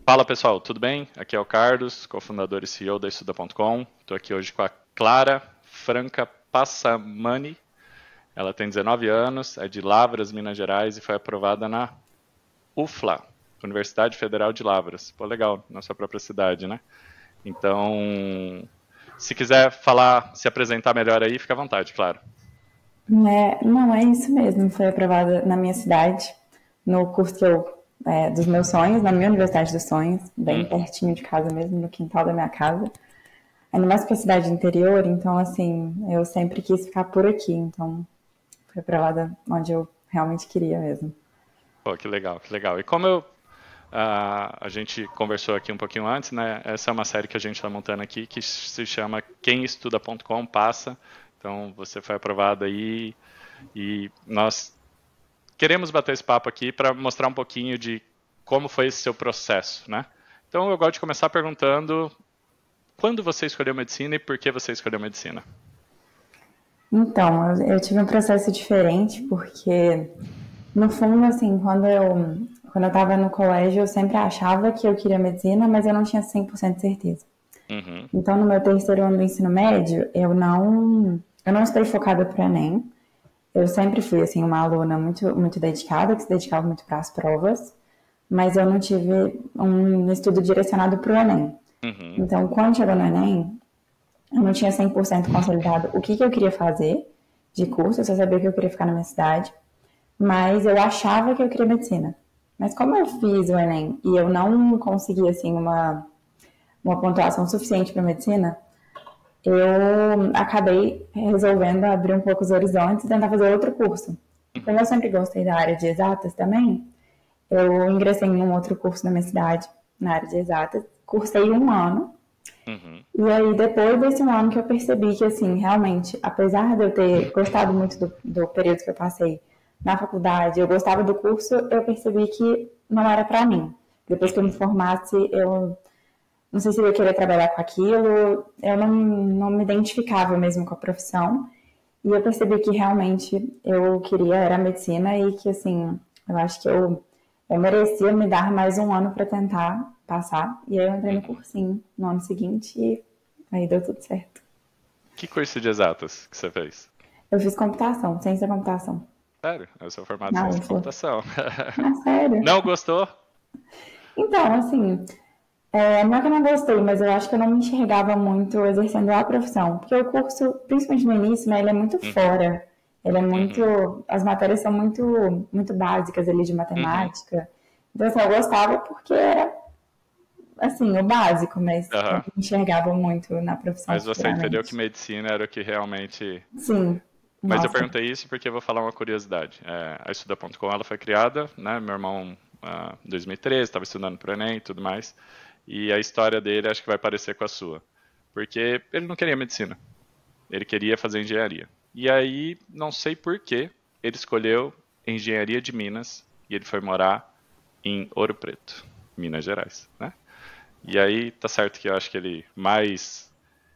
Fala pessoal, tudo bem? Aqui é o Carlos, cofundador e CEO da Estuda.com. Estou aqui hoje com a Clara Franca Passamani. Ela tem 19 anos, é de Lavras, Minas Gerais e foi aprovada na UFLA, Universidade Federal de Lavras. Pô, legal, na sua própria cidade, né? Então, se quiser falar, se apresentar melhor aí, fica à vontade, claro. Não, é isso mesmo. Foi aprovada na minha cidade, no curso dos meus sonhos, na minha Universidade dos Sonhos, bem pertinho de casa mesmo, no quintal da minha casa. Ainda mais para cidade interior, então, assim, eu sempre quis ficar por aqui. Então, foi aprovada onde eu realmente queria mesmo. Pô, que legal, que legal. E como a gente conversou aqui um pouquinho antes, né? Essa é uma série que a gente está montando aqui que se chama QuemEstuda.com Passa. Então, você foi aprovado aí e nós queremos bater esse papo aqui para mostrar um pouquinho de como foi esse seu processo, né? Então, eu gosto de começar perguntando quando você escolheu medicina e por que você escolheu medicina? Então, eu tive um processo diferente, porque, no fundo, assim, quando eu estava no colégio, eu sempre achava que eu queria medicina, mas eu não tinha 100% de certeza. Uhum, Então, no meu terceiro ano do ensino médio, eu não estudei focada para o Enem. Eu sempre fui, assim, uma aluna muito, muito dedicada, que se dedicava muito para as provas, mas eu não tive um estudo direcionado para o Enem. uhum, Então, quando chegou no Enem, eu não tinha 100% consolidado o que eu queria fazer de curso, eu só sabia que eu queria ficar na minha cidade, mas eu achava que eu queria medicina. Mas como eu fiz o Enem e eu não consegui, assim, uma pontuação suficiente para medicina, eu acabei resolvendo abrir um pouco os horizontes e tentar fazer outro curso. E como uhum, eu sempre gostei da área de exatas também, eu ingressei em um outro curso na minha cidade, na área de exatas, cursei um ano, uhum, e aí depois desse um ano que eu percebi que, assim, realmente, apesar de eu ter gostado muito do período que eu passei na faculdade, eu gostava do curso, eu percebi que não era para mim. Depois que eu me uhum. formasse, eu não sei se eu ia querer trabalhar com aquilo, eu não me identificava mesmo com a profissão. E eu percebi que realmente eu queria era medicina e que, assim, eu acho que eu merecia me dar mais um ano para tentar passar. E aí eu entrei no Uhum. cursinho no ano seguinte e aí deu tudo certo. Que curso de exatas que você fez? Eu fiz computação, ciência da computação, Sério? Eu sou formado em na ciência da UFLA. computação. Ah, sério? Não gostou? Então, assim, não é que eu não gostei, mas eu acho que eu não me enxergava muito exercendo a profissão. Porque o curso, principalmente no início, né, ele é muito Uhum, fora. Ele é uhum, muito. As matérias são muito, muito básicas ali de uhum. matemática. Então, assim, eu gostava porque era, assim, o básico, mas eu Aham. não me enxergava muito na profissão Mas você entendeu que futuramente. medicina era o que realmente. Sim, Mas eu nossa. perguntei isso porque eu vou falar uma curiosidade. A Estuda.com ela foi criada, né? Meu irmão, em 2013, estava estudando para o Enem e tudo mais. E a história dele acho que vai parecer com a sua. Porque ele não queria medicina. Ele queria fazer engenharia. E aí, não sei por que, ele escolheu engenharia de Minas e ele foi morar em Ouro Preto, Minas Gerais, né? E aí, tá certo que eu acho que ele mais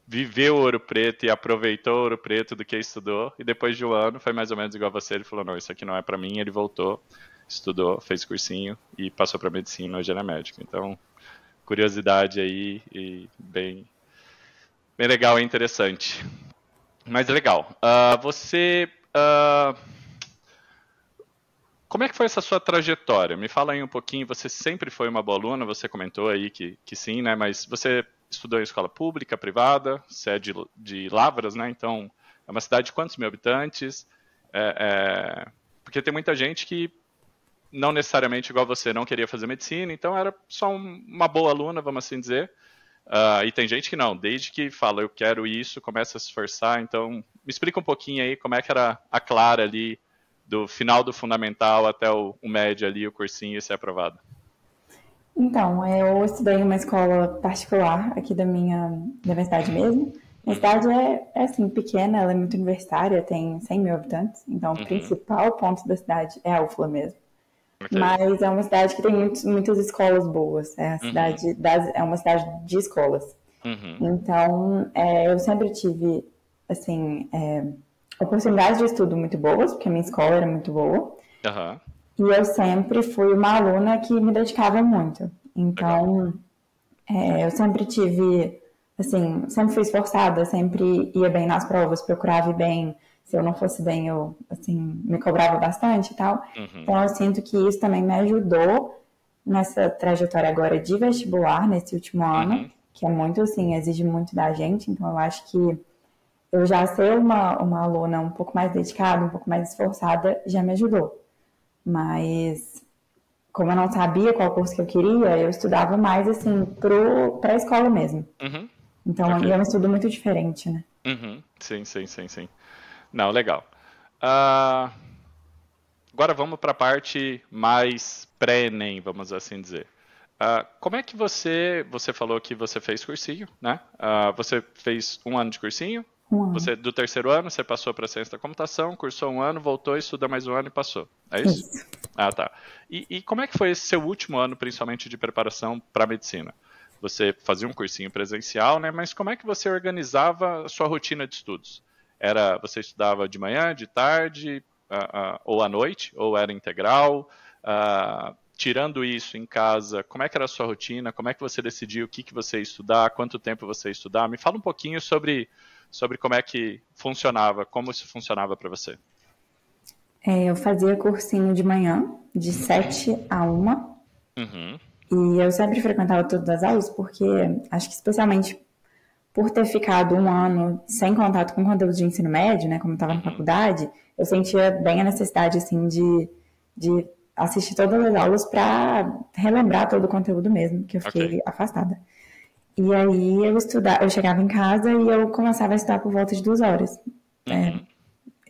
viveu Ouro Preto e aproveitou Ouro Preto do que estudou. E depois de um ano, foi mais ou menos igual a você, ele falou, não, isso aqui não é para mim. Ele voltou, estudou, fez cursinho e passou para medicina, hoje ele é médico. Então, curiosidade aí e bem legal e interessante. Mas legal. Como é que foi essa sua trajetória? Me fala aí um pouquinho. Você sempre foi uma boa aluna, você comentou aí que sim, né? Mas você estudou em escola pública, privada, você é de Lavras, né? Então, é uma cidade de quantos mil habitantes? Porque tem muita gente que não necessariamente igual você não queria fazer medicina, então era só uma boa aluna, vamos assim dizer. E tem gente que não, desde que fala eu quero isso, começa a se esforçar. Então, me explica um pouquinho aí como é que era a Clara ali, do final do fundamental até o médio ali, o cursinho e ser aprovado. Então, eu estudei em uma escola particular aqui da minha cidade mesmo. Minha Uhum, cidade é assim, pequena, ela é muito universitária, tem 100 mil habitantes. Então, o uhum, principal ponto da cidade é a UFLA mesmo. ok. Mas é uma cidade que tem muitas escolas boas. Uhum, É uma cidade de escolas. uhum, Então, eu sempre tive, assim, oportunidades de estudo muito boas, porque a minha escola era muito boa. aham, E eu sempre fui uma aluna que me dedicava muito. Legal. Então, eu sempre tive, assim, sempre fui esforçada, sempre ia bem nas provas, procurava ir bem. Se eu não fosse bem, eu, assim, me cobrava bastante e tal. Uhum, Então, eu sinto que isso também me ajudou nessa trajetória agora de vestibular, nesse último ano, uhum, que é muito, assim, exige muito da gente. Então, eu acho que eu já ser uma aluna um pouco mais dedicada, um pouco mais esforçada, já me ajudou. Mas como eu não sabia qual curso que eu queria, eu estudava mais assim para a escola mesmo. uhum. Então, e Ok. é um estudo muito diferente, né? Uhum. Sim, sim, sim, sim. Não, legal. Ah, agora vamos para a parte mais pré-ENEM, vamos assim dizer. Como é que você falou que você fez cursinho, né? Você fez um ano de cursinho, Um ano. você do terceiro ano você passou para ciência da computação, cursou um ano, voltou, estudou mais um ano e passou. É isso? Isso. Ah, tá. E como é que foi esse seu último ano, principalmente de preparação para medicina? Você fazia um cursinho presencial, né? Mas como é que você organizava a sua rotina de estudos? Você estudava de manhã, de tarde, ou à noite, ou era integral? Tirando isso em casa, como é que era a sua rotina? Como é que você decidiu o que você ia estudar? Quanto tempo você ia estudar? Me fala um pouquinho sobre como é que funcionava, como isso funcionava para você. Eu fazia cursinho de manhã, de 7 a 1. Uhum, E eu sempre frequentava todas as aulas, porque acho que especialmente por ter ficado um ano sem contato com conteúdo de ensino médio, né, como estava na uhum, faculdade, eu sentia bem a necessidade, assim, de assistir todas as aulas para relembrar todo o conteúdo mesmo, que eu ok. fiquei afastada. E aí eu chegava em casa e eu começava a estudar por volta de 2 horas. É, Uhum.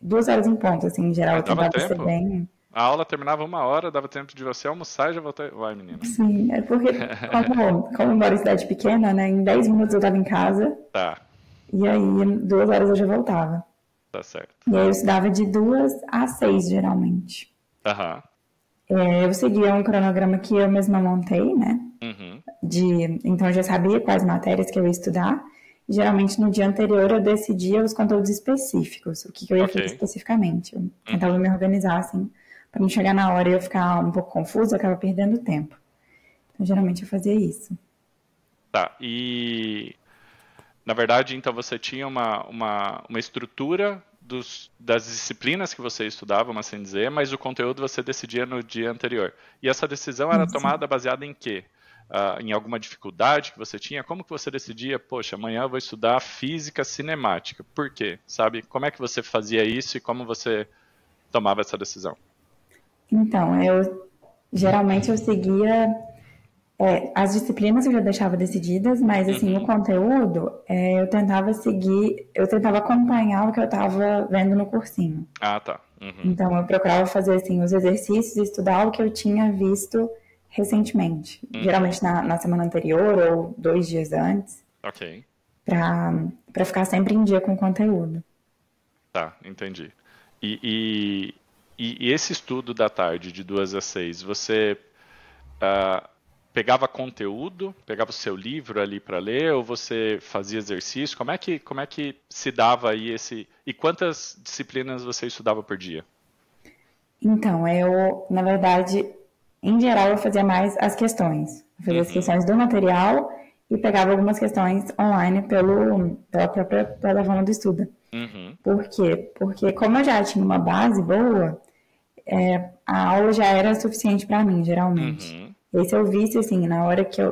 2 horas em ponto, assim, em geral, Mas eu dava tentava ser tempo? bem. A aula terminava 1 hora, dava tempo de você almoçar e já voltar. Vai, menina. Sim, é porque, como eu moro em cidade pequena, né, em 10 minutos eu estava em casa, Tá, e aí 2 horas eu já voltava. tá certo. E aí eu estudava de 2 a 6, geralmente. Aham. Eu seguia um cronograma que eu mesma montei, né? Uhum. Então eu já sabia quais matérias que eu ia estudar. E, geralmente no dia anterior eu decidia os conteúdos específicos, o que eu ia Ok. fazer especificamente. Eu tentava Uhum. me organizar assim, para não chegar na hora e eu ficar um pouco confusa, eu acaba perdendo tempo. Então geralmente eu fazia isso. Tá. E na verdade, então você tinha uma estrutura das disciplinas que você estudava, vamos assim dizer, mas o conteúdo você decidia no dia anterior. E essa decisão era Isso. tomada baseada em quê? Em alguma dificuldade que você tinha? Como que você decidia, poxa, amanhã eu vou estudar física cinemática? Por quê? Sabe? Como é que você fazia isso e como você tomava essa decisão? Então, eu geralmente eu seguia as disciplinas eu já deixava decididas, mas assim, o Uhum. conteúdo eu tentava seguir, eu tentava acompanhar o que eu estava vendo no cursinho. Ah, tá. Uhum. Então eu procurava fazer assim os exercícios e estudar o que eu tinha visto recentemente, Uhum. geralmente na semana anterior ou 2 dias antes, Ok. para ficar sempre em dia com o conteúdo. Tá, entendi. E, e esse estudo da tarde, de 2 a 6, você ah, pegava conteúdo, pegava o seu livro ali para ler, ou você fazia exercício? Como é que se dava aí esse. E quantas disciplinas você estudava por dia? Então, na verdade, em geral, eu fazia mais as questões. Eu fazia as Uhum, questões do material e pegava algumas questões online pela própria plataforma do estudo. uhum, Por quê? Porque como eu já tinha uma base boa, a aula já era suficiente para mim, geralmente. uhum, E aí, se eu visse, assim,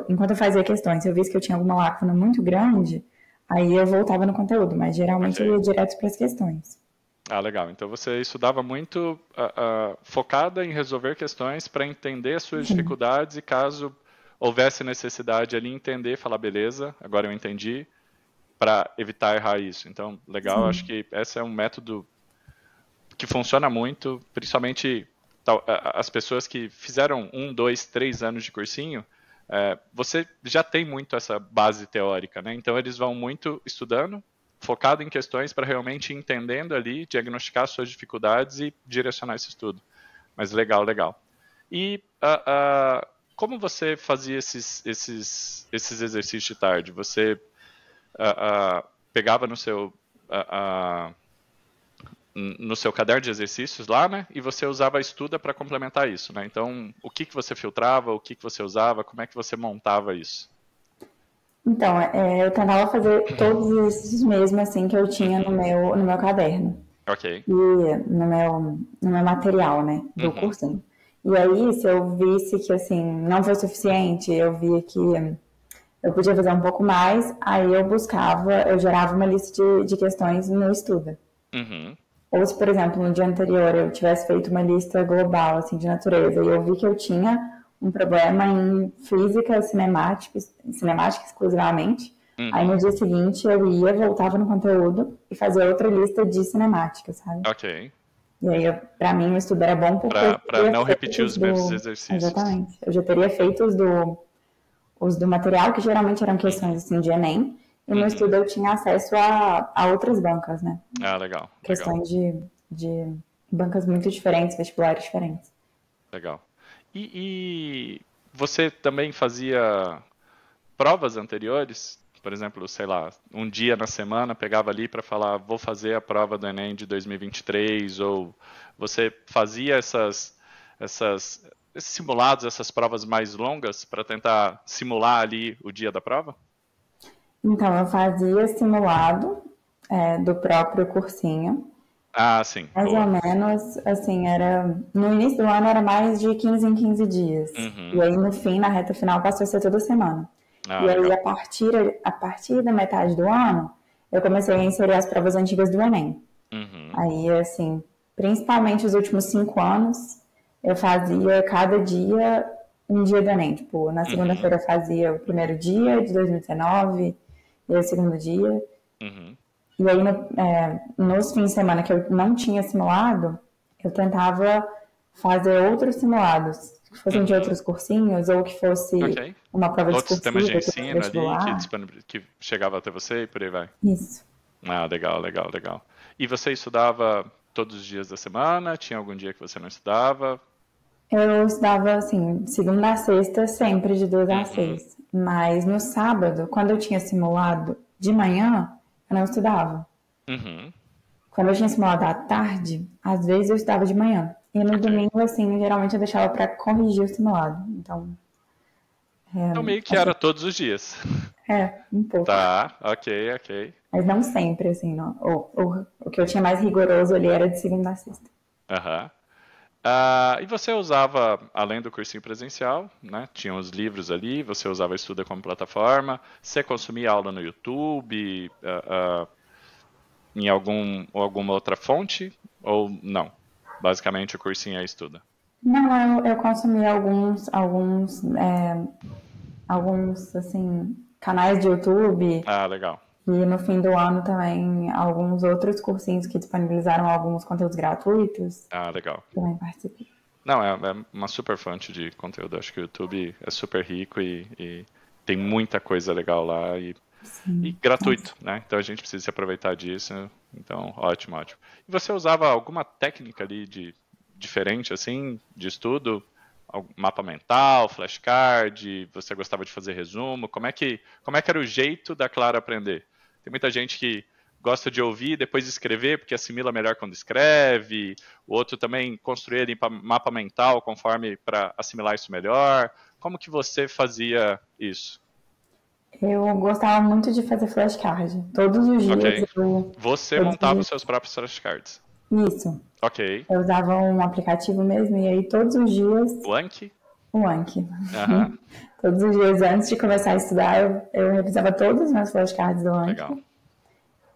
enquanto eu fazia questões, se eu visse que eu tinha alguma lacuna muito grande, aí eu voltava no conteúdo, mas geralmente eu ok. ia direto para as questões. Ah, legal. Então você estudava muito focada em resolver questões para entender as suas Sim, dificuldades e caso houvesse necessidade ali entender, falar, beleza, agora eu entendi, para evitar errar isso. Então, legal, acho sim. que esse é um método que funciona muito, principalmente as pessoas que fizeram 1, 2, 3 anos de cursinho, você já tem muito essa base teórica, né? Então eles vão muito estudando, focado em questões para realmente ir entendendo ali, diagnosticar suas dificuldades e direcionar esse estudo. Mas legal, legal. E como você fazia esses exercícios de tarde? Você pegava no seu no seu caderno de exercícios lá, né? E você usava a Estuda para complementar isso, né? Então, o que você filtrava, o que você usava, como é que você montava isso? Então, eu tentava fazer todos os exercícios mesmo, assim, que eu tinha Uhum. no meu caderno. Ok. E no meu material, né, do Uhum. cursinho. E aí, se eu visse que, assim, não foi suficiente, eu via que eu podia fazer um pouco mais, aí eu gerava uma lista de questões no Estuda. Uhum. Ou se, por exemplo, no dia anterior eu tivesse feito uma lista global, assim, de natureza, e eu vi que eu tinha um problema em física cinemática exclusivamente, aí no Uhum. dia seguinte eu ia, voltava no conteúdo e fazia outra lista de cinemática, sabe? Ok. E aí, pra mim, o estudo era bom porque eu já Para teria não feito repetir os mesmos exercícios. Exatamente. Eu já teria feito os do material, que geralmente eram questões, Uhum. assim, de Enem, e no estudo Uhum. eu tinha acesso a outras bancas, né? Ah, legal, legal, Questões de bancas muito diferentes, vestibulares diferentes. legal. E você também fazia provas anteriores? Por exemplo, sei lá, um dia na semana pegava ali para falar, vou fazer a prova do Enem de 2023, ou você fazia esses simulados, essas provas mais longas para tentar simular ali o dia da prova? Então, eu fazia simulado do próprio cursinho. Ah, sim, Mais ou boa. menos, assim, no início do ano era mais de 15 em 15 dias. E Uhum. aí, no fim, na reta final, passou a ser toda semana. Ah, E aí, legal. a partir da metade do ano, eu comecei a inserir as provas antigas do Enem. Uhum. Aí, assim, principalmente os últimos 5 anos, eu fazia cada dia um dia do Enem. Tipo, na Uhum. segunda-feira eu fazia o primeiro dia de 2019, e aí o segundo dia. Uhum. E aí, nos fins de semana que eu não tinha simulado, eu tentava fazer outros simulados, que fossem de Uhum. outros cursinhos, ou que fosse Ok. uma prova Outros sistemas de discursiva, que fosse ensino ali vestibular. que chegava até você e por aí vai. Isso. Ah, legal, legal, legal. E você estudava todos os dias da semana? Tinha algum dia que você não estudava? Eu estudava, assim, de segunda a sexta, sempre de 2 às Uhum. 6. Mas no sábado, quando eu tinha simulado de manhã, eu não estudava. Uhum. Quando eu tinha simulado à tarde, às vezes eu estudava de manhã. E no Ok. domingo, assim, geralmente eu deixava para corrigir o simulado. Então, Então meio que assim, era todos os dias. um pouco. Tá, ok, ok. Mas não sempre, assim, não. O que eu tinha mais rigoroso ali era de segunda a sexta. Aham. Ah, e você usava, além do cursinho presencial, né? Tinha os livros ali, você usava Estuda como plataforma, você consumia aula no YouTube, em alguma outra fonte, ou não? Basicamente o cursinho é Estuda. Não, eu consumi alguns, assim, canais de YouTube Ah, legal. e no fim do ano também alguns outros cursinhos que disponibilizaram alguns conteúdos gratuitos. Ah, legal. Também participei. Não, é uma super fonte de conteúdo. Acho que o YouTube é super rico e tem muita coisa legal lá e Sim. gratuito, né? Então a gente precisa se aproveitar disso. Então, ótimo, ótimo. E você usava alguma técnica ali de diferente, assim, de estudo? Mapa mental, flashcard? Você gostava de fazer resumo? Como é que era o jeito da Clara aprender? Tem muita gente que gosta de ouvir e depois escrever, porque assimila melhor quando escreve. O outro também construir ali mapa mental conforme para assimilar isso melhor. Como que você fazia isso? Eu gostava muito de fazer flashcard. Todos os dias Ok. eu. Você Todos os montava os dias. seus próprios flashcards. Isso. Ok. Eu usava um aplicativo mesmo e aí todos os dias O Anki? o Anki. Aham. Todos os dias antes de começar a estudar, eu revisava todos os meus flashcards do Legal. Anki.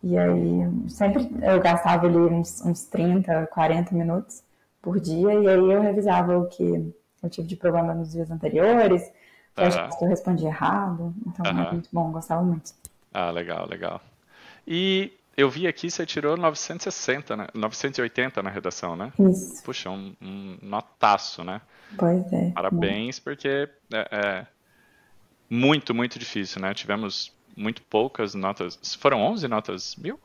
E aí sempre eu gastava ali uns 30, 40 minutos por dia. E aí eu revisava o que eu tive de problema nos dias anteriores, Aham. flashcards que eu respondi errado. Então era Aham. muito bom, gostava muito. Ah, legal, legal. E eu vi aqui você tirou 960, né? 980 na redação, né? Isso. Puxa, um notaço, né? Pois é. Parabéns, porque é muito, muito difícil, né? Tivemos muito poucas notas. Foram 11 notas mil?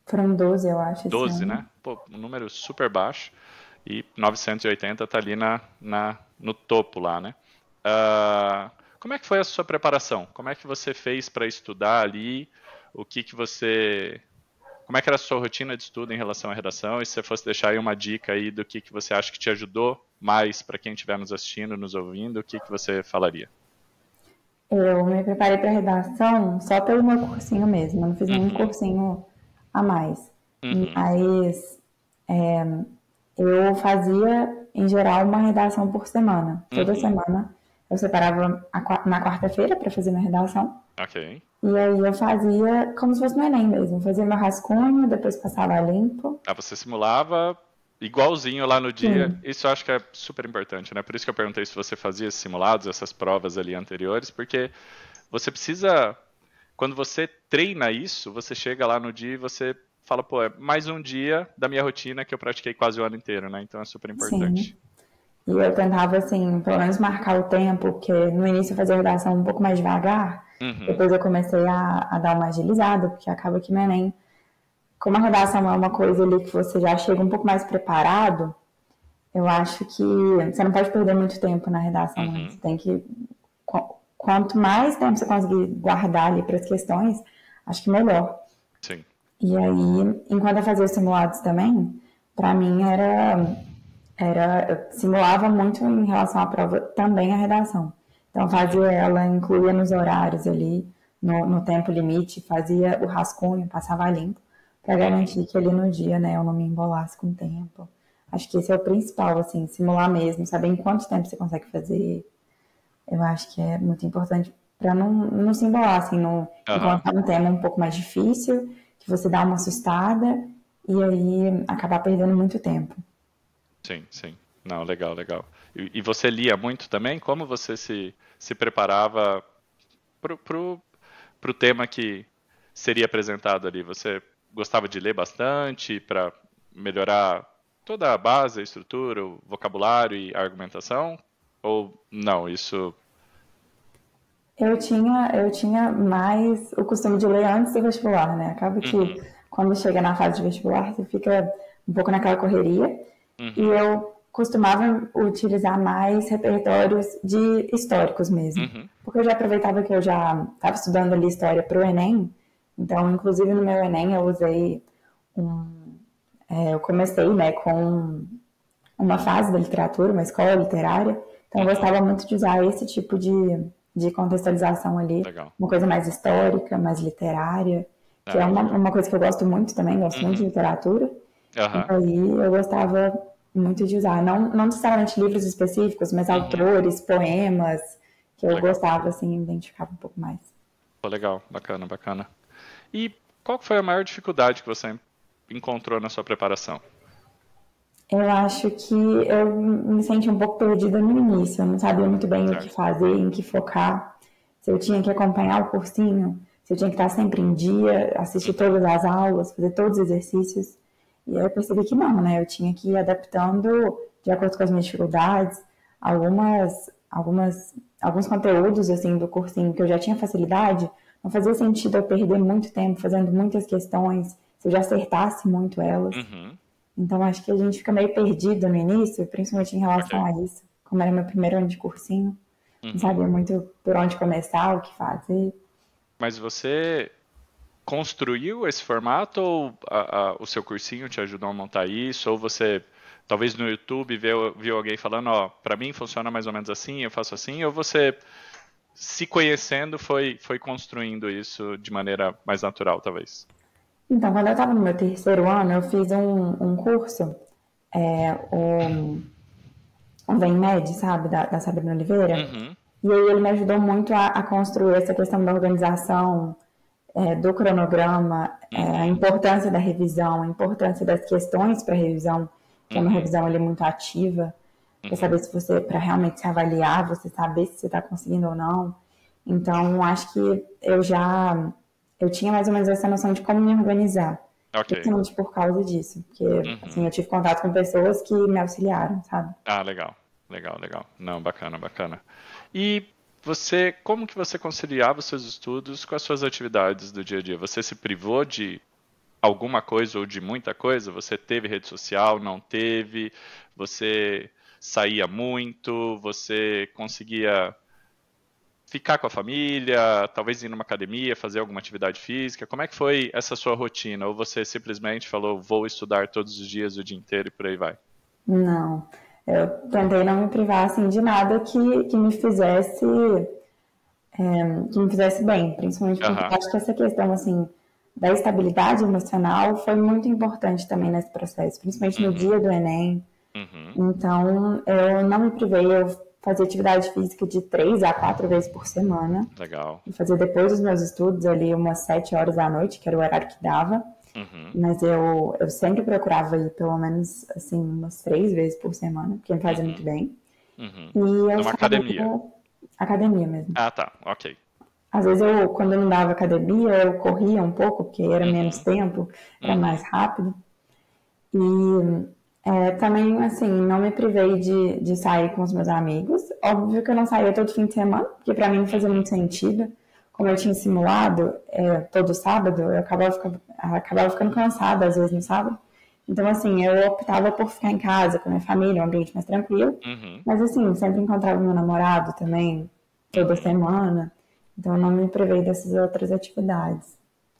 Foram 12, eu acho, esse 12, ano. né? Pô, um número super baixo. E 980 tá ali no topo lá, né? Como é que foi a sua preparação? Como é que você fez para estudar ali? O que que você como é que era a sua rotina de estudo em relação à redação? E se você fosse deixar aí uma dica aí do que você acha que te ajudou mais para quem estiver nos assistindo, nos ouvindo, o que você falaria? Eu me preparei para redação só pelo meu cursinho mesmo, eu não fiz nenhum Uhum, cursinho a mais. uhum, Mas eu fazia, em geral, uma redação por semana. Toda uhum. semana eu separava na quarta-feira para fazer minha redação. Ok. E aí eu fazia como se fosse no Enem mesmo. Fazia meu rascunho, depois passava limpo. Ah, você simulava igualzinho lá no dia. Sim, Isso eu acho que é super importante, né? Por isso que eu perguntei se você fazia esses simulados, essas provas ali anteriores, porque você precisa, quando você treina isso, você chega lá no dia e você fala, pô, é mais um dia da minha rotina que eu pratiquei quase o ano inteiro, né? Então é super sim. importante. E eu tentava, assim, pelo menos marcar o tempo, porque no início eu fazia a redação um pouco mais devagar. Uhum, Depois eu comecei a dar uma agilizada, porque acaba que no Enem, como a redação é uma coisa ali que você já chega um pouco mais preparado, eu acho que você não pode perder muito tempo na redação antes. uhum, Você tem que. Quanto mais tempo você conseguir guardar ali para as questões, acho que melhor. sim. E aí, enquanto eu fazia os simulados também, para mim eu simulava muito em relação à prova também a redação. Então fazia Uhum, ela, incluía nos horários ali, no tempo limite, fazia o rascunho, passava limpo, para uhum, garantir que ali no dia, né, eu não me embolasse com o tempo. Acho que esse é o principal, assim, simular mesmo, saber em quanto tempo você consegue fazer. Eu acho que é muito importante para não se embolar, assim, aham, encontrar um tema um pouco mais difícil, que você dá uma assustada e aí acabar perdendo muito tempo. sim, sim. Não, legal, legal. E você lia muito também? Como você se preparava pro tema que seria apresentado ali? Você gostava de ler bastante para melhorar toda a base, a estrutura, o vocabulário e a argumentação? Ou não, isso. Eu tinha mais o costume de ler antes do vestibular, né? Acaba que Uhum, quando chega na fase de vestibular, você fica um pouco naquela correria. E uhum, eu costumava utilizar mais repertórios de históricos mesmo. uhum, Porque eu já aproveitava que eu já estava estudando ali história para o Enem. Então, inclusive no meu Enem, eu usei eu comecei, né, com uma fase da literatura, uma escola literária. Então, eu uhum. gostava muito de usar esse tipo de contextualização ali, Legal. uma coisa mais histórica, mais literária, que é Ah, legal. uma coisa que eu gosto muito também, gosto muito de Uhum, literatura. E aham, aí eu gostava muito de usar, não necessariamente livros específicos, mas uhum. autores, poemas, que eu Legal. gostava, assim, identificava um pouco mais. Pô, legal, bacana, bacana. E qual que foi a maior dificuldade que você encontrou na sua preparação? Eu acho que eu me senti um pouco perdida no início, eu não sabia muito bem o que Certo. fazer, em que focar, se eu tinha que acompanhar o cursinho, se eu tinha que estar sempre em dia, assistir Uhum, todas as aulas, fazer todos os exercícios. E aí eu percebi que não, né? Eu tinha que ir adaptando de acordo com as minhas dificuldades, alguns conteúdos assim do cursinho que eu já tinha facilidade, não fazia sentido eu perder muito tempo fazendo muitas questões, se eu já acertasse muito elas. uhum, Então, acho que a gente fica meio perdido no início, principalmente em relação ok. a isso. Como era meu primeiro ano de cursinho, não Uhum. sabia muito por onde começar, o que fazer. Mas você construiu esse formato ou o seu cursinho te ajudou a montar isso? Ou você, talvez no YouTube, viu alguém falando, ó, pra mim funciona mais ou menos assim, eu faço assim? Ou você, se conhecendo, foi construindo isso de maneira mais natural, talvez? Então, quando eu estava no meu terceiro ano, eu fiz um curso, o Vem Med, sabe, da Sabrina Oliveira. Uhum, E aí ele me ajudou muito a construir essa questão da organização, do cronograma, a uhum, importância da revisão, a importância das questões para revisão, que é uma uhum, revisão ali muito ativa, para uhum. saber se você, para realmente se avaliar, você saber se você está conseguindo ou não. Então, acho que eu tinha mais ou menos essa noção de como me organizar, Ok. justamente por causa disso, porque, assim, Uhum. eu tive contato com pessoas que me auxiliaram, sabe? Ah, legal. Legal, legal. Não, bacana, bacana. E você, como que você conciliava os seus estudos com as suas atividades do dia a dia? Você se privou de alguma coisa ou de muita coisa? Você teve rede social, não teve? Você saía muito? Você conseguia ficar com a família, talvez ir numa academia, fazer alguma atividade física? Como é que foi essa sua rotina? Ou você simplesmente falou, vou estudar todos os dias, o dia inteiro e por aí vai? Não, eu tentei não me privar assim de nada que me fizesse bem, principalmente porque eu Aham. acho que essa questão assim da estabilidade emocional foi muito importante também nesse processo, principalmente no Uhum. dia do Enem. Uhum. Então, eu não me privei, eu fazia atividade física de 3 a 4 vezes por semana. Legal. E fazia depois dos meus estudos ali umas 7 horas da noite, que era o horário que dava. Uhum. Mas eu sempre procurava ir pelo menos assim umas 3 vezes por semana, porque me fazia muito Uhum. bem. Uhum. E eu Numa academia. saía academia mesmo. Ah, tá. Ok. Às vezes quando eu não dava academia, eu corria um pouco, porque era menos Uhum. tempo, era mais Uhum. rápido. E também, assim, não me privei de sair com os meus amigos. Óbvio que eu não saía todo fim de semana, porque para mim não fazia Uhum. muito sentido. Como eu tinha simulado todo sábado, eu acabava ficando cansada às vezes no sábado. Então, assim, eu optava por ficar em casa com a minha família, um ambiente mais tranquilo. Uhum. Mas, assim, sempre encontrava meu namorado também, toda Uhum. semana. Então, eu não me privei dessas outras atividades.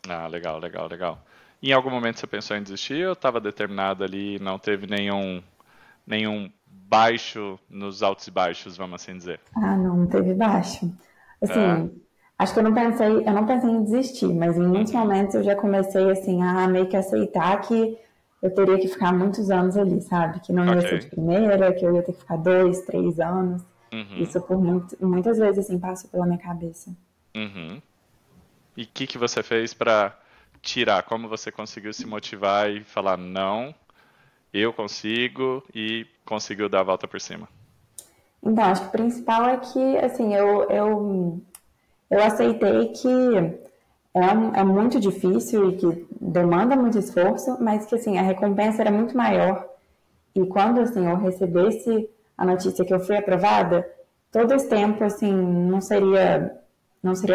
Ah, legal, legal, legal. Em algum momento você pensou em desistir ou estava determinado ali, não teve nenhum baixo nos altos e baixos, vamos assim dizer? Ah, não teve baixo. É. Assim, acho que eu não pensei em desistir, mas em muitos Uhum. momentos eu já comecei assim a meio que aceitar que eu teria que ficar muitos anos ali, sabe? Que não ia ser de Ok. primeira, que eu ia ter que ficar 2, 3 anos. Uhum. Isso por muitas vezes assim passou pela minha cabeça. Uhum. E o que que você fez para tirar? Como você conseguiu se motivar e falar, não, eu consigo e conseguiu dar a volta por cima? Então, acho que o principal é que, assim, eu aceitei que é muito difícil e que demanda muito esforço, mas que, assim, a recompensa era muito maior. E quando, assim, eu recebesse a notícia que eu fui aprovada, todo esse tempo, assim, não seria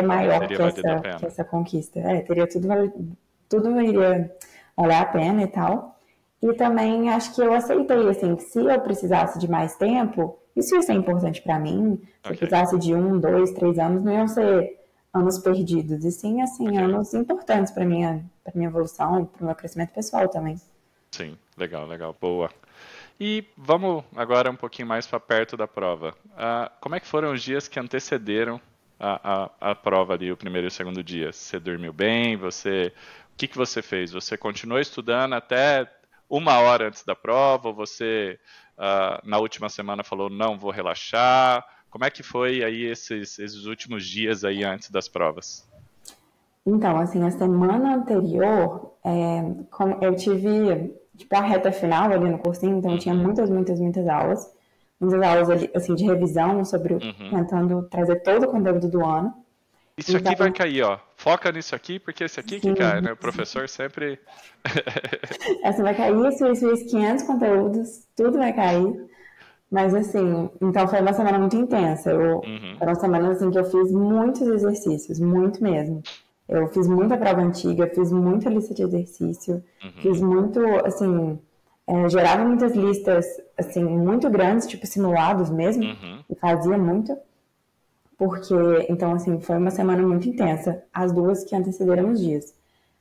maior Teria que valido a que pena. essa conquista. Teria tudo iria valer a pena e tal. E também acho que eu aceitei, assim, que se eu precisasse de mais tempo, isso ia ser importante para mim. Se eu Ok, precisasse de 1, 2, 3 anos, não iam ser anos perdidos, e sim, assim, ok. anos importantes para minha evolução, para o meu crescimento pessoal também. Sim, legal, legal, boa. E vamos agora um pouquinho mais para perto da prova. Como é que foram os dias que antecederam a prova ali, o primeiro e o segundo dia? Você dormiu bem? O que que você fez? Você continuou estudando até uma hora antes da prova? Ou você, na última semana, falou, não, vou relaxar? Como é que foi aí esses últimos dias aí antes das provas? Então, assim, a semana anterior, eu tive, tipo, a reta final ali no cursinho, então eu tinha Uhum, muitas, muitas, muitas aulas. Muitas aulas ali, assim, de revisão uhum. tentando trazer todo o conteúdo do ano. Isso aqui vai Então, cair, ó. Foca nisso aqui, porque esse aqui que cai, sim, né? O professor sempre. assim, vai cair isso, 500 conteúdos, tudo vai cair. Mas, assim, então foi uma semana muito intensa. Uhum, Foram semanas, assim, que eu fiz muitos exercícios, muito mesmo. Eu fiz muita prova antiga, fiz muita lista de exercício, fiz uhum, muito, assim, gerava muitas listas, assim, muito grandes, tipo simulados mesmo, uhum, e fazia muito, porque, então, assim, foi uma semana muito intensa, as duas que antecederam os dias.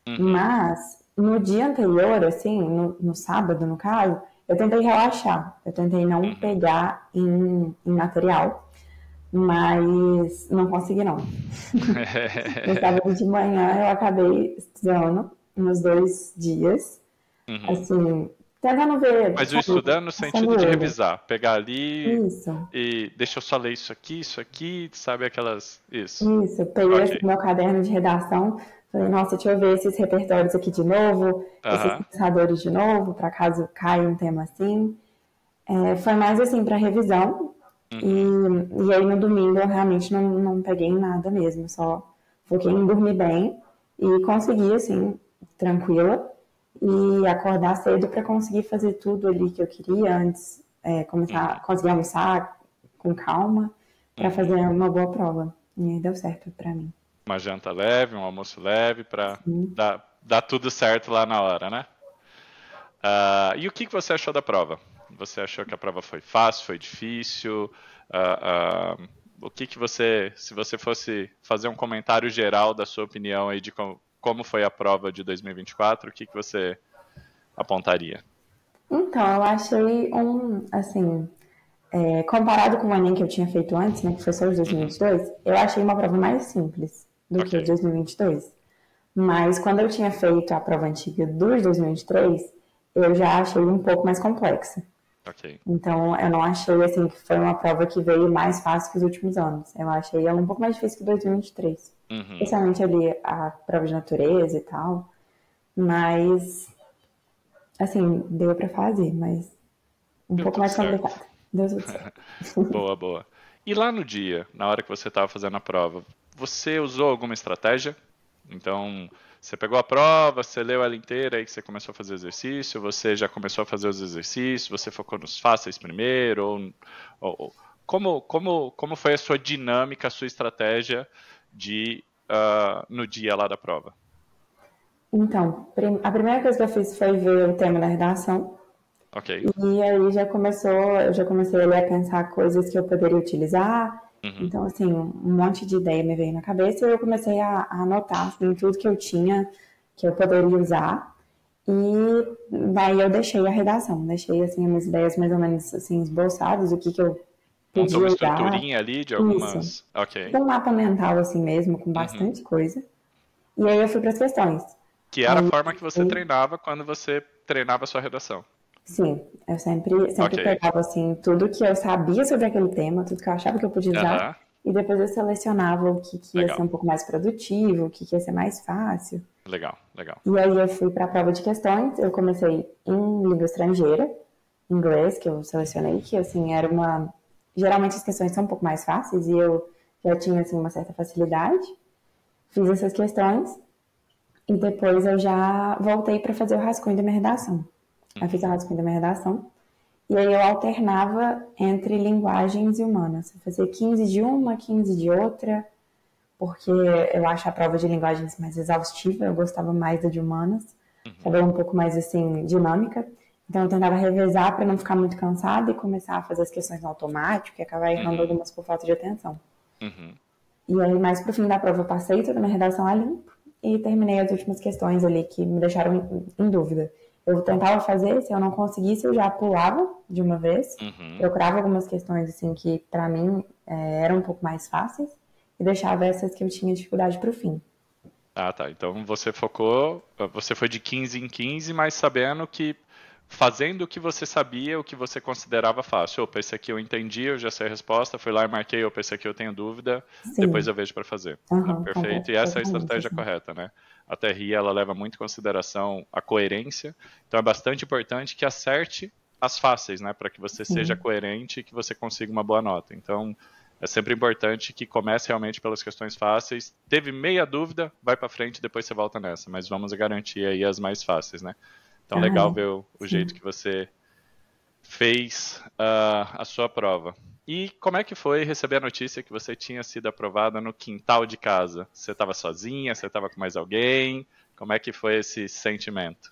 uhum, Mas no dia anterior, assim, no sábado, no caso, eu tentei relaxar. Eu tentei não uhum. pegar em material, mas não consegui não. No sábado de manhã eu acabei estudando nos 2 dias, Uhum. assim, tentando ver, Mas o sabe, estudar no passando sentido o de olho. revisar, pegar ali Isso, e deixa eu só ler isso aqui, sabe aquelas. Isso. isso. Peguei assim, Ok. meu caderno de redação, falei, nossa, deixa eu ver esses repertórios aqui de novo, esses Aham. pensadores de novo, para caso caia um tema assim. Foi mais assim para revisão. Uhum. E aí no domingo eu realmente não peguei em nada mesmo, só foquei em dormir bem e consegui assim, tranquila, e acordar cedo para conseguir fazer tudo ali que eu queria antes, Uhum. conseguir almoçar com calma para fazer Uhum. uma boa prova. E aí deu certo para mim. Uma janta leve, um almoço leve para Sim. dar tudo certo lá na hora, né? E o que que você achou da prova? Você achou que a prova foi fácil, foi difícil? Ah, ah, o que que você, se você fosse fazer um comentário geral da sua opinião aí de como foi a prova de 2024, o que que você apontaria? Então, eu achei assim, comparado com o Enem que eu tinha feito antes, né, que foi só os Uhum, 2022, eu achei uma prova mais simples do que os ok, 2022. Mas quando eu tinha feito a prova antiga dos 2023, eu já achei um pouco mais complexa. ok. Então, eu não achei assim que foi uma prova que veio mais fácil que os últimos anos. Eu achei ela um pouco mais difícil que 2023. Uhum, Especialmente ali a prova de natureza e tal. Mas, assim, deu pra fazer, mas um deu pouco tudo mais certo. complicado. Deu tudo certo. Boa, boa. E lá no dia, na hora que você estava fazendo a prova, você usou alguma estratégia? Então, você pegou a prova, você leu ela inteira, aí que você começou a fazer exercício, você já começou a fazer os exercícios, você focou nos fáceis primeiro, como foi a sua dinâmica, a sua estratégia no dia lá da prova? Então, a primeira coisa que eu fiz foi ver o tema da redação. Ok. E aí eu já comecei ali a pensar coisas que eu poderia utilizar. Uhum. Então, assim, um monte de ideia me veio na cabeça e eu comecei a anotar assim, tudo que eu tinha que eu poderia usar. E daí eu deixei a redação, deixei assim as minhas ideias mais ou menos assim esboçadas, o que que eu Montou uma podia usar. estruturinha ali de Isso. algumas. Ok. Tipo um mapa mental assim mesmo, com Uhum. bastante coisa. E aí eu fui para as questões. Que era a Aí, forma que você treinava quando você treinava a sua redação. sim, eu sempre Ok. pegava assim tudo que eu sabia sobre aquele tema, tudo que eu achava que eu podia usar, Aham. e depois eu selecionava o que ia ser Legal. um pouco mais produtivo, o que ia ser mais fácil. Legal. Legal. E aí eu fui para a prova de questões, eu comecei em língua estrangeira, inglês, que eu selecionei, que assim era uma. Geralmente as questões são um pouco mais fáceis e eu já tinha assim uma certa facilidade. Fiz essas questões e depois eu já voltei para fazer o rascunho da minha redação. Eu fiz o Uhum. rascunho da minha redação e aí eu alternava entre linguagens e humanas. Eu fazia 15 de uma, 15 de outra, porque eu acho a prova de linguagens mais exaustiva, eu gostava mais da de humanas, que Uhum. era um pouco mais assim dinâmica. Então eu tentava revezar para não ficar muito cansada e começar a fazer as questões no automático e acabar errando Uhum. algumas por falta de atenção. Uhum. E aí mais pro fim da prova eu passei toda a minha redação a limpo e terminei as últimas questões ali que me deixaram em dúvida. Eu tentava fazer, se eu não conseguisse, eu já pulava de uma vez, Uhum. procurava algumas questões assim que para mim eram um pouco mais fáceis e deixava essas que eu tinha dificuldade para o fim. Ah, tá. Então você focou, você foi de 15 em 15, mas sabendo que fazendo o que você sabia, o que você considerava fácil. Opa, esse aqui eu entendi, eu já sei a resposta, fui lá e marquei, opa, esse aqui eu tenho dúvida, depois Sim, eu vejo para fazer. Não, aham, perfeito. E essa é a totalmente estratégia assim. correta, né? A TRI, ela leva muito em consideração a coerência, então é bastante importante que acerte as fáceis, né, para que você seja Sim, coerente e que você consiga uma boa nota. Então, é sempre importante que comece realmente pelas questões fáceis. Teve meia dúvida, vai para frente, depois você volta nessa, mas vamos garantir aí as mais fáceis, né? Então, ah, legal é, ver o jeito sim. que você fez a sua prova. E como é que foi receber a notícia que você tinha sido aprovada no quintal de casa? Você estava sozinha? Você estava com mais alguém? Como é que foi esse sentimento?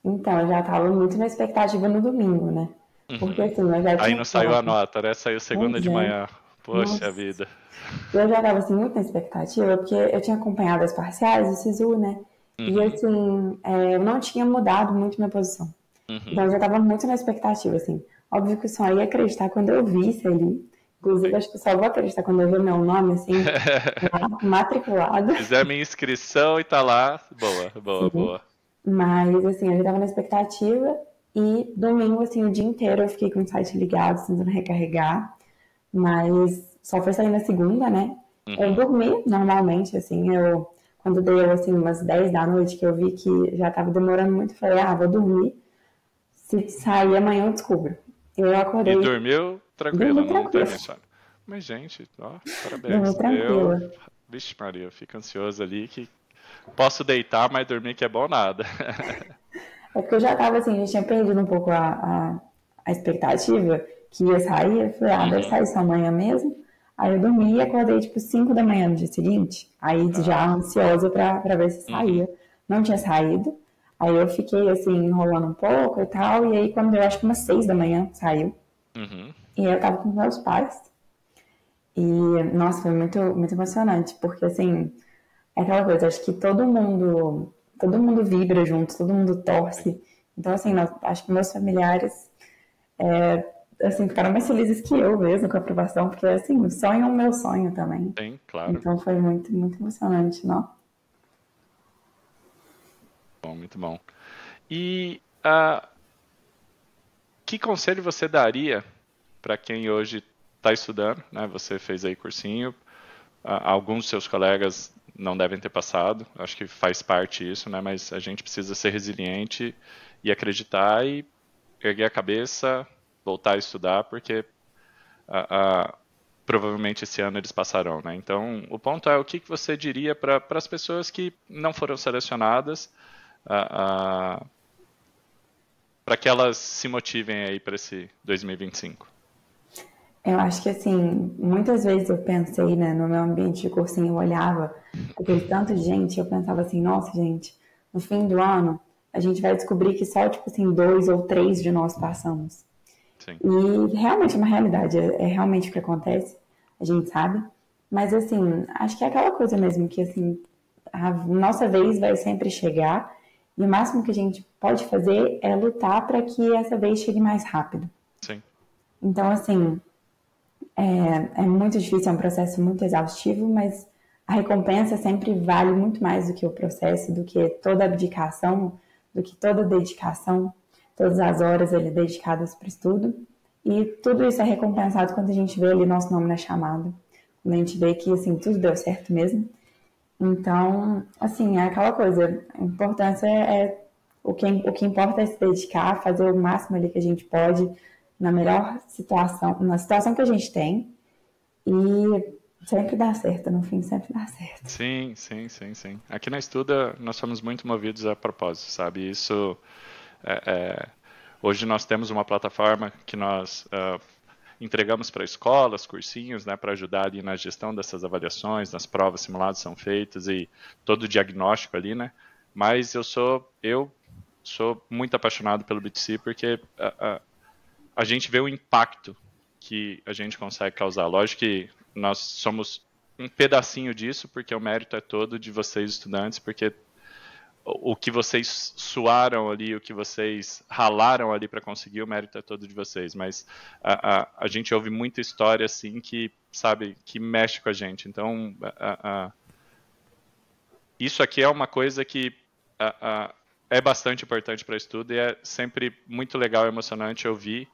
Então, eu já estava muito na expectativa no domingo, né? Porque Uhum. assim, eu já Aí tinha não saiu a prova. nota, né? Saiu segunda Pois de é. manhã. Poxa Nossa. vida. Eu já estava assim, muito na expectativa, porque eu tinha acompanhado as parciais do SISU, né? E Uhum. assim, eu não tinha mudado muito minha posição. Então Uhum. eu já estava muito na expectativa, assim. Óbvio que eu só ia acreditar quando eu visse ali. Inclusive, Sim. acho que eu só vou acreditar quando eu ver meu nome, assim, lá, matriculado. Fizer a minha inscrição e tá lá. Boa, boa, Sim. boa. Mas, assim, eu já estava na expectativa. E domingo, assim, o dia inteiro eu fiquei com o site ligado, tentando recarregar. Mas só foi sair na segunda, né? Eu Uhum. dormi normalmente, assim, quando deu, assim, umas 10 da noite, que eu vi que já estava demorando muito, eu falei, vou dormir. Se sair amanhã eu descubro. Eu E acordei, dormiu dormi tranquila, não tranquila. teve insônia. Mas, gente, ó, Dormi parabéns. tranquila. Vixe Maria, eu fico ansioso ali que posso deitar, mas dormir que é bom nada. É porque eu já tava assim, já tinha perdido um pouco a expectativa que ia sair. Eu falei, deve Uhum. sair só amanhã mesmo. Aí eu dormi e acordei tipo 5 da manhã no dia seguinte. Aí já Ah, ansiosa pra ver se uhum. saía. Não tinha saído. Aí eu fiquei assim, enrolando um pouco e tal. E aí quando deu acho que umas 6 da manhã, saiu. Uhum. E aí eu tava com os meus pais. E, nossa, foi muito, muito emocionante, porque, assim, é aquela coisa, acho que todo mundo vibra junto, todo mundo torce. Então, assim, acho que meus familiares, assim, ficaram mais felizes que eu mesmo com a aprovação, porque, assim, o sonho é o meu sonho também. Sim, claro. Então, foi muito, muito emocionante, não? Bom, muito bom. E que conselho você daria para quem hoje está estudando, né? Você fez aí cursinho, alguns dos seus colegas não devem ter passado, acho que faz parte isso, né? Mas a gente precisa ser resiliente e acreditar e erguer a cabeça, voltar a estudar, porque provavelmente esse ano eles passarão, né? Então, o ponto é o que você diria para as pessoas que não foram selecionadas, para que elas se motivem aí para esse 2025. Eu acho que, assim, muitas vezes eu pensei, né, no meu ambiente de cursinho, eu olhava aquele tanto de gente, eu pensava assim, nossa, gente, no fim do ano, a gente vai descobrir que só, tipo assim, 2 ou 3 de nós passamos. Sim, E realmente é uma realidade, é realmente o que acontece, a gente sabe. Mas, assim, acho que é aquela coisa mesmo, que, assim, a nossa vez vai sempre chegar e o máximo que a gente pode fazer é lutar para que essa vez chegue mais rápido. sim, Então, assim, é muito difícil, é um processo muito exaustivo, mas a recompensa sempre vale muito mais do que o processo, do que toda abdicação, do que toda dedicação, todas as horas ali dedicadas para o estudo. E tudo isso é recompensado quando a gente vê ali nosso nome na chamada, quando a gente vê que assim, tudo deu certo mesmo. Então, assim, é aquela coisa, a importância o que importa é se dedicar, fazer o máximo ali que a gente pode, na melhor situação, na situação que a gente tem, e sempre dá certo, no fim sempre dá certo. sim, sim, sim, sim. Aqui na Estuda nós somos muito movidos a propósito, sabe? Isso, é, é, hoje nós temos uma plataforma que nós entregamos para escolas, cursinhos, né, para ajudar ali na gestão dessas avaliações, nas provas simuladas são feitas e todo o diagnóstico ali, né? Mas eu sou muito apaixonado pelo BTC porque a gente vê o impacto que a gente consegue causar. Lógico que nós somos um pedacinho disso, porque o mérito é todo de vocês, estudantes, porque o que vocês suaram ali, o que vocês ralaram ali para conseguir, o mérito é todo de vocês. Mas a gente ouve muita história assim que, sabe, que mexe com a gente. Então, isso aqui é uma coisa que é bastante importante para estudo e é sempre muito legal e emocionante ouvir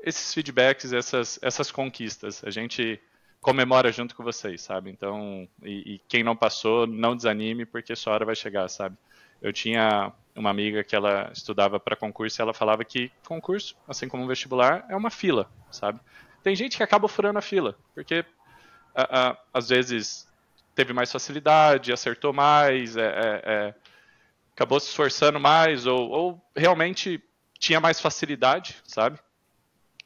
esses feedbacks, essas conquistas. A gente comemora junto com vocês, sabe? Então, e quem não passou, não desanime, porque sua hora vai chegar, sabe? Eu tinha uma amiga que ela estudava para concurso e ela falava que concurso, assim como um vestibular, é uma fila, sabe? Tem gente que acaba furando a fila, porque às vezes teve mais facilidade, acertou mais, acabou se esforçando mais, ou realmente tinha mais facilidade, sabe?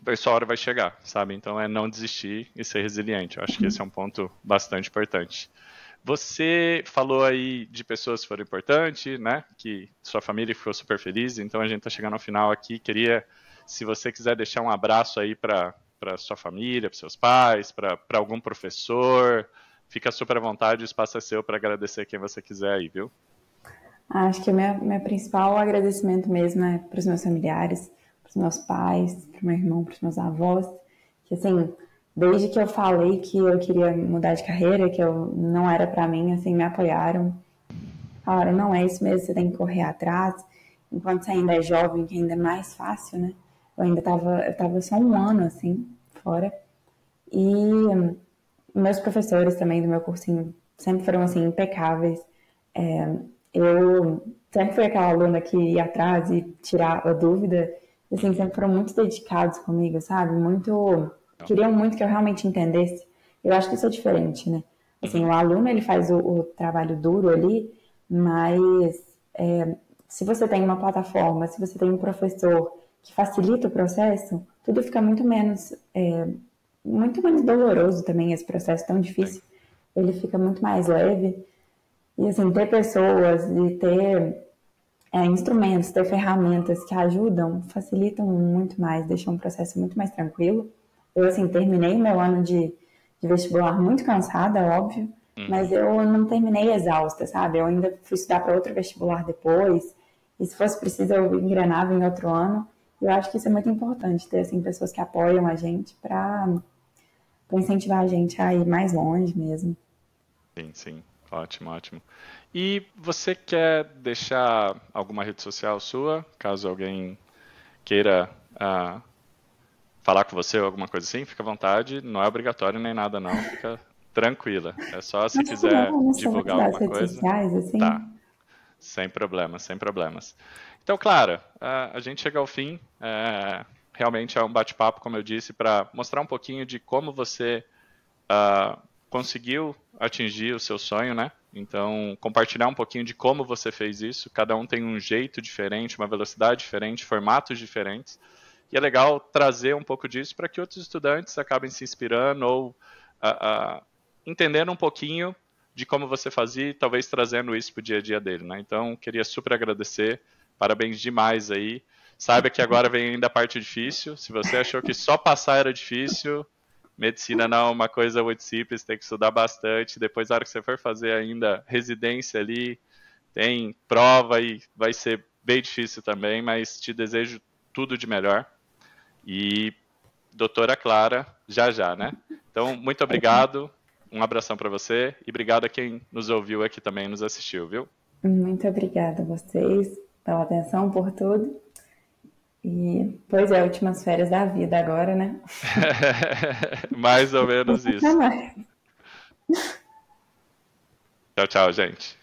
A sua hora vai chegar, sabe? Então é não desistir e ser resiliente. Eu acho que esse é um ponto bastante importante. Você falou aí de pessoas que foram importantes, né? Que sua família ficou super feliz. Então a gente está chegando ao final aqui. Queria, se você quiser deixar um abraço aí para sua família, para seus pais, para algum professor, fica super à vontade. O espaço é seu para agradecer quem você quiser aí, viu? Acho que o meu principal agradecimento mesmo é para os meus familiares, para os meus pais, para o meu irmão, para os meus avós, que assim, desde que eu falei que eu queria mudar de carreira, que eu não era para mim, assim, me apoiaram. Falaram, não é isso mesmo, você tem que correr atrás. Enquanto você ainda é jovem, que ainda é mais fácil, né? Eu tava só um ano, assim, fora. E meus professores também do meu cursinho sempre foram, assim, impecáveis. Eu sempre fui aquela aluna que ia atrás e tirava dúvida, e, assim, sempre foram muito dedicados comigo, sabe? Muito, queriam muito que eu realmente entendesse. Eu acho que isso é diferente, né? Assim, Uhum. o aluno, ele faz o trabalho duro ali, mas se você tem uma plataforma, se você tem um professor que facilita o processo, tudo fica muito menos doloroso também, esse processo tão Sim, difícil. Ele fica muito mais leve. E assim, ter pessoas e ter instrumentos, ter ferramentas que ajudam, facilitam muito mais, deixam um processo muito mais tranquilo. Eu, assim, terminei meu ano de vestibular muito cansada, óbvio, mas eu não terminei exausta, sabe? Eu ainda fui estudar para outro vestibular depois, e se fosse preciso eu engrenava em outro ano. Eu acho que isso é muito importante, ter assim, pessoas que apoiam a gente para incentivar a gente a ir mais longe mesmo. Sim, sim. Ótimo, ótimo. E você quer deixar alguma rede social sua, caso alguém queira falar com você ou alguma coisa assim? Fica à vontade, não é obrigatório nem nada não, fica tranquila. É só se Acho que não, quiser eu não sou divulgar muito das alguma redes coisa. sociais, Tá, assim. sem problemas, sem problemas. Então, Clara, a gente chega ao fim. Realmente é um bate-papo, como eu disse, para mostrar um pouquinho de como você conseguiu atingir o seu sonho, né? Então, compartilhar um pouquinho de como você fez isso. Cada um tem um jeito diferente, uma velocidade diferente, formatos diferentes. E é legal trazer um pouco disso para que outros estudantes acabem se inspirando ou entendendo um pouquinho de como você fazia e talvez trazendo isso para o dia a dia dele, né? Então, queria super agradecer. Parabéns demais aí. Saiba que agora vem ainda a parte difícil. Se você achou que só passar era difícil, medicina não é uma coisa muito simples, tem que estudar bastante. Depois, na hora que você for fazer ainda residência ali, tem prova e vai ser bem difícil também, mas te desejo tudo de melhor. E doutora Clara, já já, né? Então, muito obrigado, um abração para você e obrigado a quem nos ouviu aqui também e nos assistiu, viu? Muito obrigada a vocês pela atenção, por tudo. E, pois é, últimas férias da vida agora, né? Mais ou menos Nunca isso. mais. Tchau, tchau, gente.